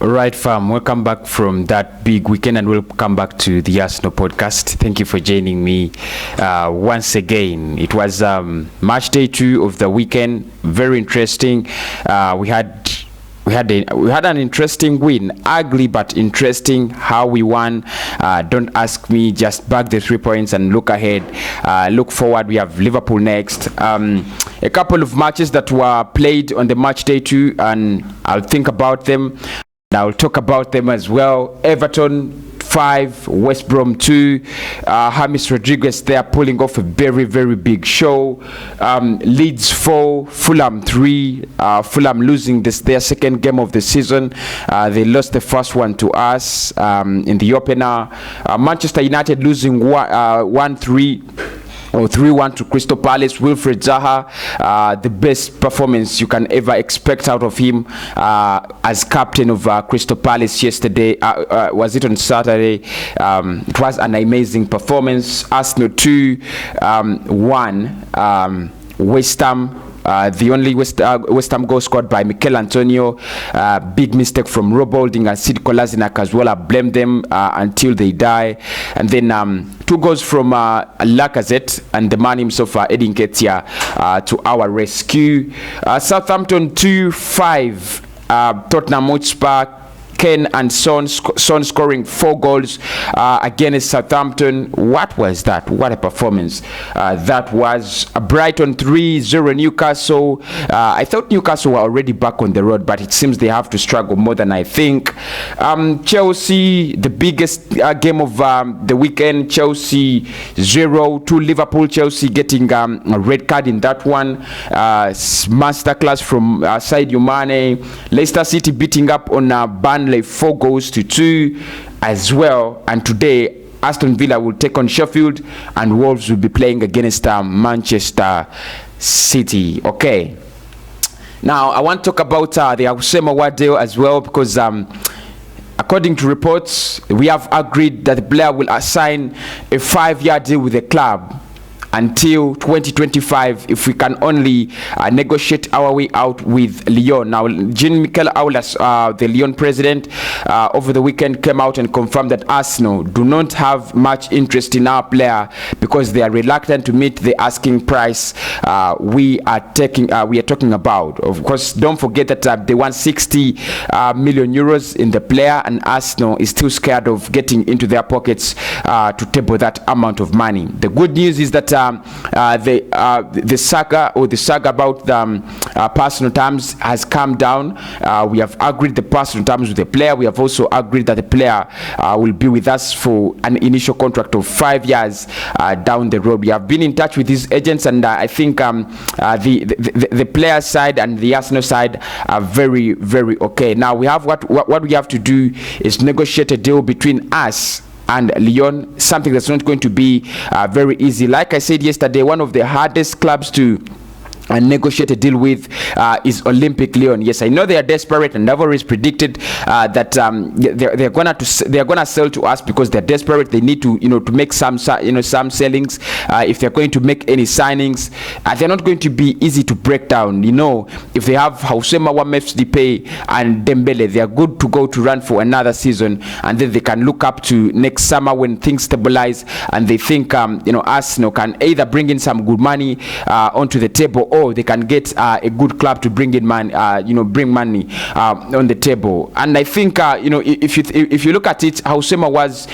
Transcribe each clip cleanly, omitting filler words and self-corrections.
Right, fam. Welcome back from that big weekend, and welcome back to the Arsenal podcast. Thank you for joining me once again. It was match day 2 of the weekend. Very interesting. We had an interesting win, ugly but interesting. How we won, don't ask me. Just bag the 3 points and look ahead. Look forward. We have Liverpool next. A couple of matches that were played on the match day 2, and I'll think about them. I'll talk about them as well. Everton 5, West Brom 2. James Rodriguez there pulling off a very, very big show. Leeds 4, Fulham 3. Fulham losing their second game of the season. They lost the first one to us in the opener. Manchester United losing 1-3. or 3-1 to Crystal Palace. Wilfred Zaha, the best performance you can ever expect out of him as captain of Crystal Palace yesterday. Was it on Saturday? It was an amazing performance. Arsenal 2-1. West Ham. The only West Ham goal scored by Mikel Antonio. Big mistake from Rob Holding and Sid Kolasinac as well. I blame them until they die. And then 2 goals from Lacazette and the man himself, Edin Ketia, to our rescue. Southampton 2-5. Tottenham Hotspur. Kane and Son scoring 4 goals against Southampton. What was that? What a performance that was. Brighton 3-0 Newcastle. I thought Newcastle were already back on the road, but it seems they have to struggle more than I think. Chelsea, the biggest game of the weekend. Chelsea 0-2 Liverpool. Chelsea getting a red card in that one. Masterclass from Sadio Mane. Leicester City beating up on Burnley 4-2 as well. And today Aston Villa will take on Sheffield, and Wolves will be playing against Manchester City. Okay, now I want to talk about the Houssem Aouar deal as well, because according to reports, we have agreed that the player will assign a 5-year deal with the club until 2025 if we can only negotiate our way out with Lyon. Now, Jean-Michel Aulas, the Lyon president, over the weekend came out and confirmed that Arsenal do not have much interest in our player because they are reluctant to meet the asking price we are talking about. Of course, don't forget that they want 60 million euros in the player, and Arsenal is still scared of getting into their pockets to table that amount of money. The good news is that the saga about the personal terms has come down. We have agreed the personal terms with the player. We have also agreed that the player will be with us for an initial contract of 5 years down the road. We have been in touch with these agents, and I think the player side and the Arsenal side are very, very okay. Now we have what we have to do is negotiate a deal between us and Lyon, something that's not going to be very easy. Like I said yesterday, one of the hardest clubs to negotiate a deal with is Olympic Lyon. Yes, I know they are desperate, and I've always predicted that they're gonna sell to us because they're desperate. They need to to make some sellings. If they're going to make any signings, they're not going to be easy to break down. If they have Houssem Aouar, Memphis Depay, and Dembele, they are good to go to run for another season, and then they can look up to next summer when things stabilize, and they think Arsenal can either bring in some good money onto the table, or they can get a good club to bring in money, bring money on the table. And I think if you look at it, Houssem Aouar's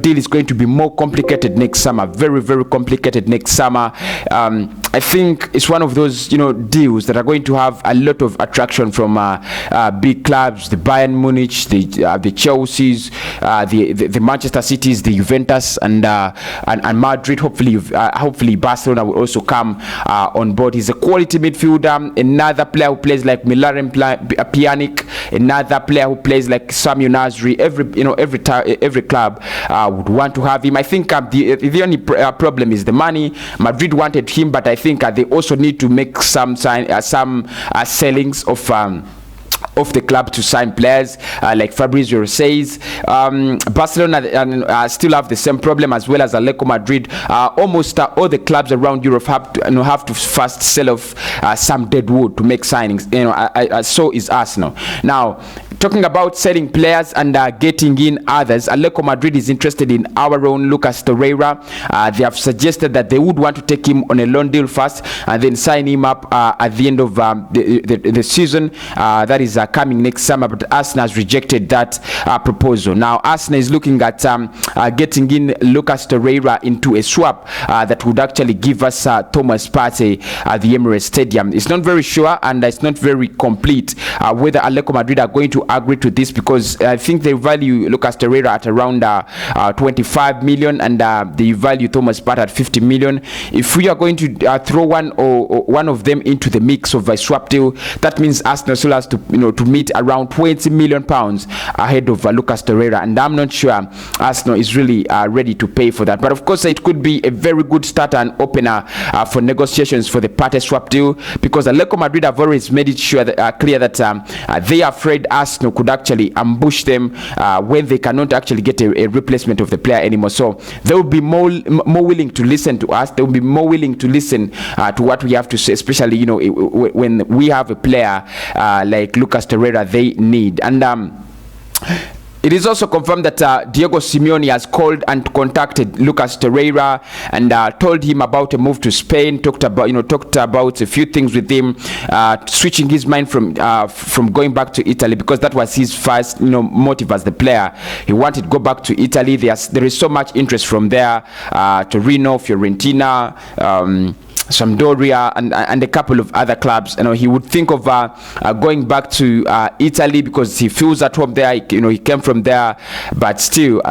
deal is going to be more complicated next summer, very, very complicated next summer. I think it's one of those deals that are going to have a lot of attraction from big clubs, the Bayern Munich, the Chelseas, the Manchester Cities, the Juventus, and Madrid. Hopefully Barcelona will also come on board. He's a quality midfielder, another player who plays like Milaren Pjanic, another player who plays like Samuel Nasri. Every club would want to have him. I think the only problem is the money. Madrid wanted him, but I think they also need to make some sellings of the club to sign players, like Fabrizio says. Barcelona still have the same problem, as well as Atletico Madrid. Almost all the clubs around Europe have to first sell off some dead wood to make signings. So is Arsenal. Now, Talking about selling players and getting in others, Atletico Madrid is interested in our own Lucas Toreira. They have suggested that they would want to take him on a loan deal first and then sign him up at the end of the season that is coming next summer, but Arsenal has rejected that proposal. Now Arsenal is looking at getting in Lucas Toreira into a swap that would actually give us Thomas Partey at the Emirates Stadium. It's not very sure and it's not very complete whether Atletico Madrid are going to agree to this, because I think they value Lucas Toreira at around 25 million and they value Thomas Partey at 50 million. If we are going to throw one of them into the mix of a swap deal, that means Arsenal still has to to meet around 20 million pounds ahead of Lucas Toreira, and I'm not sure Arsenal is really ready to pay for that. But of course it could be a very good start and opener for negotiations for the Partey swap deal, because Atletico Madrid have always made it sure that, clear that they are afraid Arsenal could actually ambush them when they cannot actually get a replacement of the player anymore. So they will be more willing to listen to us. They will be more willing to listen to what we have to say, especially when we have a player like Lucas Toreira they need. And it is also confirmed that Diego Simeone has called and contacted Lucas Toreira and told him about a move to Spain. Talked about a few things with him, switching his mind from going back to Italy, because that was his first motive as the player. He wanted to go back to Italy. There is so much interest from there. Torino, Fiorentina, Sampdoria and a couple of other clubs. He would think of going back to Italy because he feels at home there. He came from there, but still,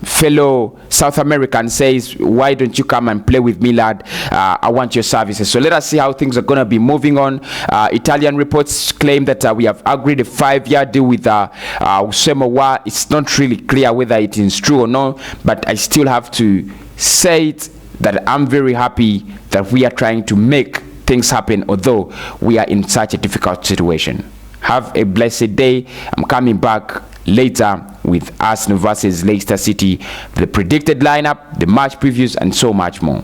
fellow South American says, "Why don't you come and play with me, lad? I want your services." So let us see how things are going to be moving on. Italian reports claim that we have agreed a 5-year deal with Aouar. It's not really clear whether it is true or not, but I still have to say it, that I'm very happy that we are trying to make things happen, although we are in such a difficult situation. Have a blessed day. I'm coming back later with Arsenal versus Leicester City, the predicted lineup, the match previews, and so much more.